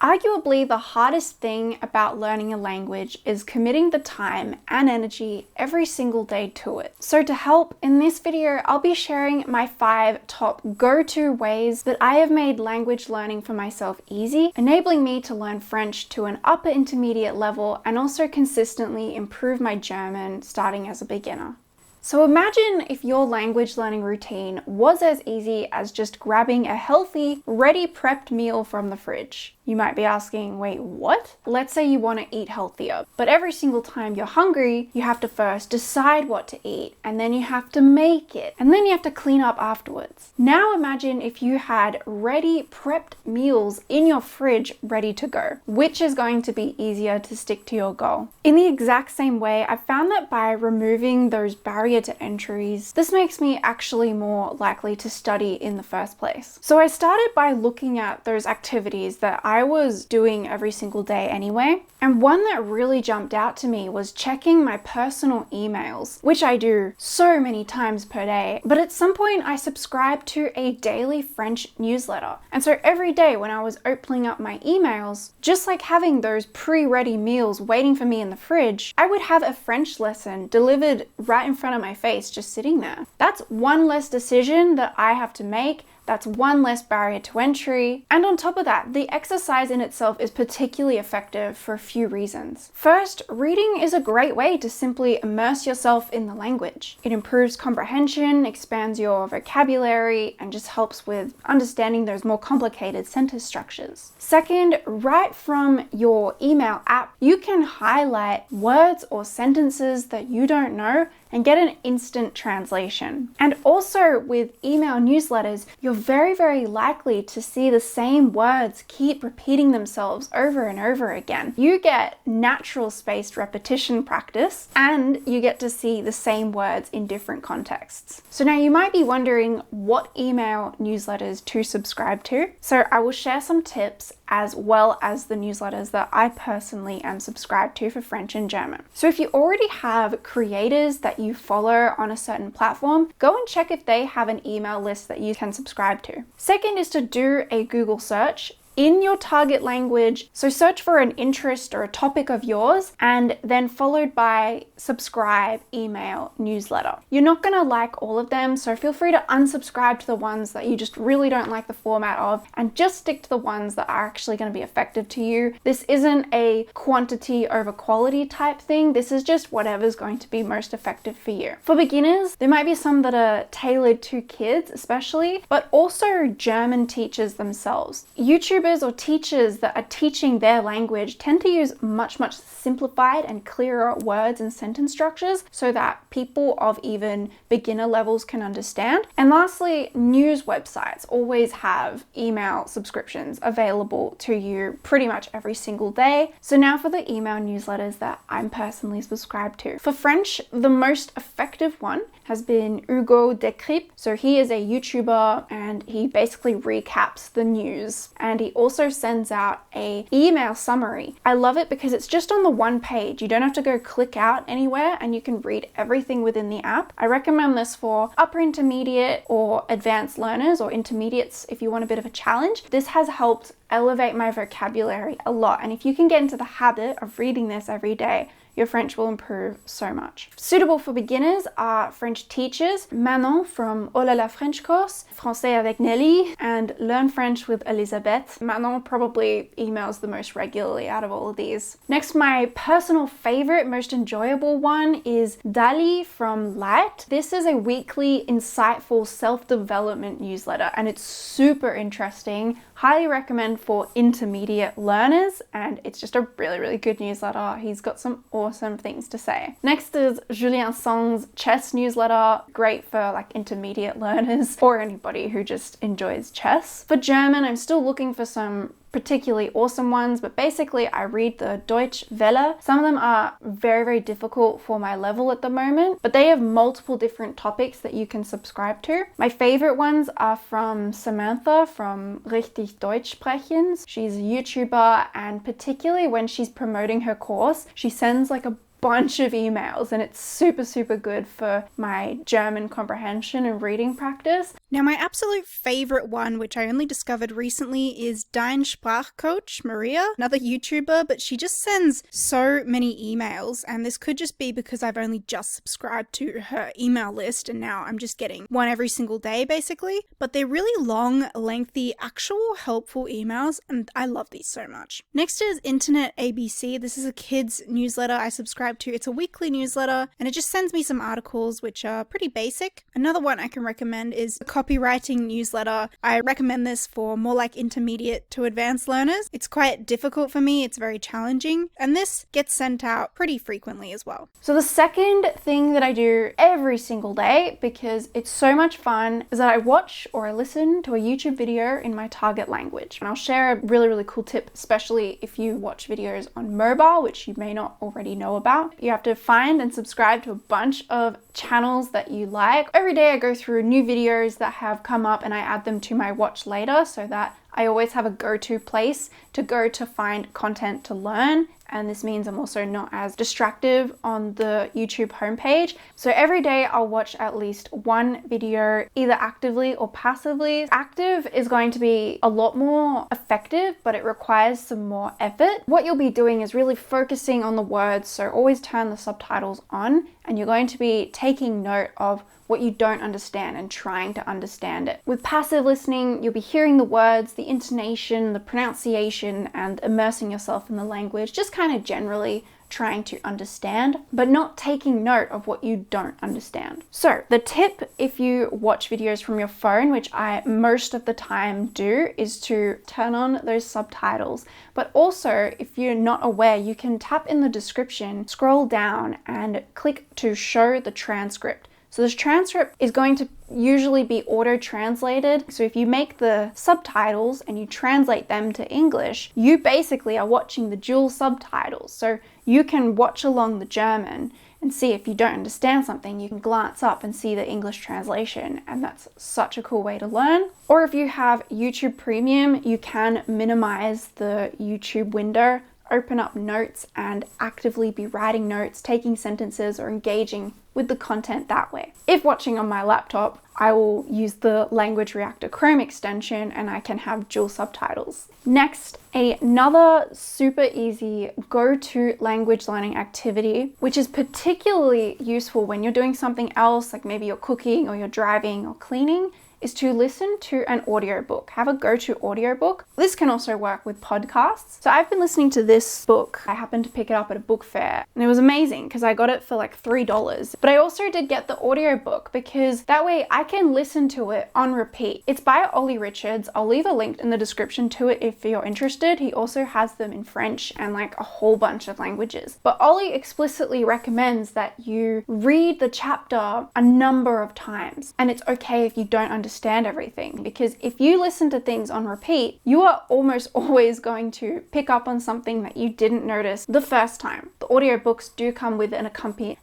Arguably, the hardest thing about learning a language is committing the time and energy every single day to it. So to help, in this video, I'll be sharing my 5 top go-to ways that I have made language learning for myself easy, enabling me to learn French to an upper intermediate level and also consistently improve my German starting as a beginner. So imagine if your language learning routine was as easy as just grabbing a healthy, ready prepped meal from the fridge. You might be asking, wait, what? Let's say you want to eat healthier, but every single time you're hungry, you have to first decide what to eat, and then you have to make it, and then you have to clean up afterwards. Now imagine if you had ready prepped meals in your fridge ready to go. Which is going to be easier to stick to your goal? In the exact same way, I found that by removing those barrier to entries, this makes me actually more likely to study in the first place. So I started by looking at those activities that I was doing every single day anyway, and one that really jumped out to me was checking my personal emails, which I do so many times per day. But at some point I subscribed to a daily French newsletter, and so every day when I was opening up my emails, just like having those pre-ready meals waiting for me in the fridge, I would have a French lesson delivered right in front of my face, just sitting there. That's one less decision that I have to make. That's one less barrier to entry. And on top of that, the exercise in itself is particularly effective for a few reasons. First, reading is a great way to simply immerse yourself in the language. It improves comprehension, expands your vocabulary, and just helps with understanding those more complicated sentence structures. Second, right from your email app, you can highlight words or sentences that you don't know and get an instant translation. And also with email newsletters, you're very likely to see the same words keep repeating themselves over and over again. You get natural spaced repetition practice, and you get to see the same words in different contexts. So now you might be wondering what email newsletters to subscribe to. So I will share some tips as well as the newsletters that I personally am subscribed to for French and German. So if you already have creators that you follow on a certain platform, go and check if they have an email list that you can subscribe to. Second is to do a Google search in your target language. So search for an interest or a topic of yours, and then followed by subscribe, email, newsletter. You're not gonna like all of them, so feel free to unsubscribe to the ones that you just really don't like the format of, and just stick to the ones that are actually gonna be effective to you. This isn't a quantity over quality type thing. This is just whatever's going to be most effective for you. For beginners, there might be some that are tailored to kids especially, but also German teachers themselves. YouTubers or teachers that are teaching their language tend to use much simplified and clearer words and sentence structures so that people of even beginner levels can understand. And lastly, news websites always have email subscriptions available to you pretty much every single day. So now for the email newsletters that I'm personally subscribed to. For French, the most effective one has been Hugo Decrypte. So he is a YouTuber and he basically recaps the news, and he also sends out a email summary. I love it because it's just on the one page. You don't have to go click out anywhere, and you can read everything within the app. I recommend this for upper intermediate or advanced learners, or intermediates if you want a bit of a challenge. This has helped elevate my vocabulary a lot, and if you can get into the habit of reading this every day, your French will improve so much. Suitable for beginners are French teachers, Manon from Oh La La French course, Français avec Nelly, and Learn French with Elisabeth. Manon probably emails the most regularly out of all of these. Next, my personal favorite, most enjoyable one is Dali from Light. This is a weekly, insightful self-development newsletter, and it's super interesting. Highly recommend for intermediate learners, and it's just a really good newsletter. He's got some awesome things to say. Next is Julien Song's chess newsletter, great for like intermediate learners or anybody who just enjoys chess. For German, I'm still looking for some particularly awesome ones, but basically I read the Deutsche Welle. Some of them are very difficult for my level at the moment, but they have multiple different topics that you can subscribe to. My favorite ones are from Samantha from Richtig Deutsch Sprechen. She's a YouTuber, and particularly when she's promoting her course, she sends like a bunch of emails, and it's super good for my German comprehension and reading practice. Now, my absolute favorite one, which I only discovered recently, is Dein Sprachcoach Maria, another YouTuber, but she just sends so many emails, and this could just be because I've only just subscribed to her email list, and now I'm just getting one every single day, basically. But they're really long, lengthy, actual helpful emails, and I love these so much. Next is Internet ABC. This is a kids newsletter I subscribe to. It's a weekly newsletter, and it just sends me some articles which are pretty basic. Another one I can recommend is Copywriting newsletter. I recommend this for more like intermediate to advanced learners. It's quite difficult for me, it's very challenging, and this gets sent out pretty frequently as well. So the second thing that I do every single day, because it's so much fun, is that I watch or I listen to a YouTube video in my target language. And I'll share a really cool tip, especially if you watch videos on mobile, which you may not already know about. You have to find and subscribe to a bunch of channels that you like. Every day I go through new videos that have come up and I add them to my watch later so that I always have a go-to place to go to find content to learn. And this means I'm also not as distractive on the YouTube homepage. So every day I'll watch at least one video, either actively or passively. Active is going to be a lot more effective, but it requires some more effort. What you'll be doing is really focusing on the words. So always turn the subtitles on, and you're going to be taking note of what you don't understand and trying to understand it. With passive listening, you'll be hearing the words, the intonation, the pronunciation, and immersing yourself in the language, just kind of generally trying to understand, but not taking note of what you don't understand. So the tip, if you watch videos from your phone, which I most of the time do, is to turn on those subtitles. But also, if you're not aware, you can tap in the description, scroll down, and click to show the transcript. So this transcript is going to usually be auto-translated. So if you make the subtitles and you translate them to English, you basically are watching the dual subtitles. So you can watch along the German and see if you don't understand something, you can glance up and see the English translation, and that's such a cool way to learn. Or if you have YouTube Premium, you can minimize the YouTube window, open up notes, and actively be writing notes, taking sentences, or engaging with the content that way. If watching on my laptop, I will use the Language Reactor Chrome extension and I can have dual subtitles. Next, another super easy go-to language learning activity, which is particularly useful when you're doing something else, like maybe you're cooking or you're driving or cleaning, is to listen to an audiobook. Have a go-to audiobook. This can also work with podcasts. So I've been listening to this book. I happened to pick it up at a book fair and it was amazing because I got it for like $3. But I also did get the audiobook because that way I can listen to it on repeat. It's by Ollie Richards. I'll leave a link in the description to it if you're interested. He also has them in French and like a whole bunch of languages. But Ollie explicitly recommends that you read the chapter a number of times. And it's okay if you don't understand everything, because if you listen to things on repeat, you are almost always going to pick up on something that you didn't notice the first time. The audiobooks do come with an accompanying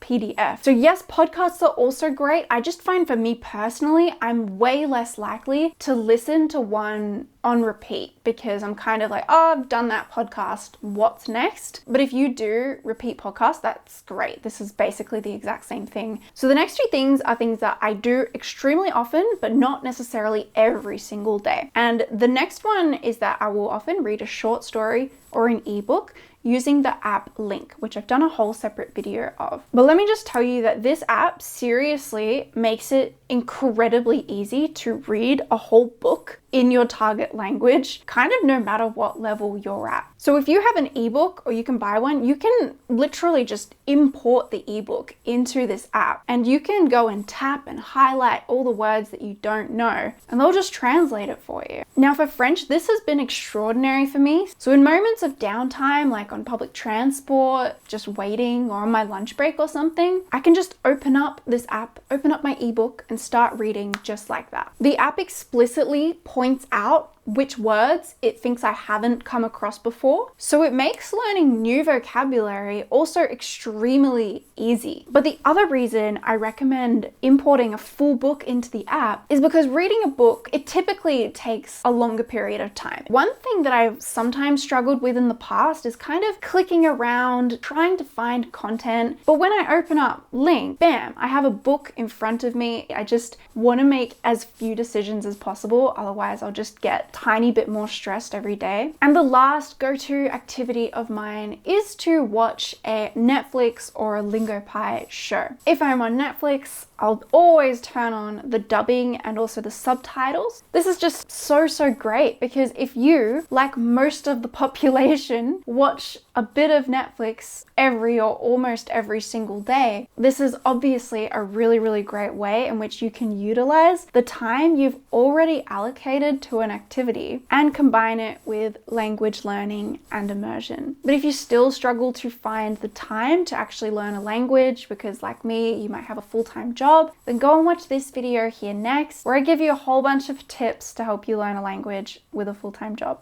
PDF. So yes, podcasts are also great. I just find for me personally, I'm way less likely to listen to one on repeat because I'm kind of like, oh, I've done that podcast, what's next? But if you do repeat podcasts, that's great. This is basically the exact same thing. So the next two things are things that I do extremely often, but not necessarily every single day. And the next one is that I will often read a short story or an ebook using the app LingQ, which I've done a whole separate video of. But let me just tell you that this app seriously makes it incredibly easy to read a whole book in your target language, kind of no matter what level you're at. So if you have an ebook or you can buy one, you can literally just import the ebook into this app and you can go and tap and highlight all the words that you don't know and they'll just translate it for you. Now for French, this has been extraordinary for me. So in moments of downtime, like on public transport, just waiting, or on my lunch break or something, I can just open up this app, open up my ebook and start reading just like that. The app explicitly points out which words it thinks I haven't come across before. So it makes learning new vocabulary also extremely easy. But the other reason I recommend importing a full book into the app is because reading a book, it typically takes a longer period of time. One thing that I've sometimes struggled with in the past is kind of clicking around, trying to find content. But when I open up Ling, bam, I have a book in front of me. I just want to make as few decisions as possible. Otherwise, I'll just get a tiny bit more stressed every day. And the last go-to activity of mine is to watch a Netflix or a LingQ show. If I'm on Netflix, I'll always turn on the dubbing and also the subtitles. This is just so great because if you, like most of the population, watch a bit of Netflix every or almost every single day, this is obviously a really great way in which you can utilize the time you've already allocated to an activity and combine it with language learning and immersion. But if you still struggle to find the time to actually learn a language, because like me, you might have a full-time job, then go and watch this video here next, where I give you a whole bunch of tips to help you learn a language with a full-time job.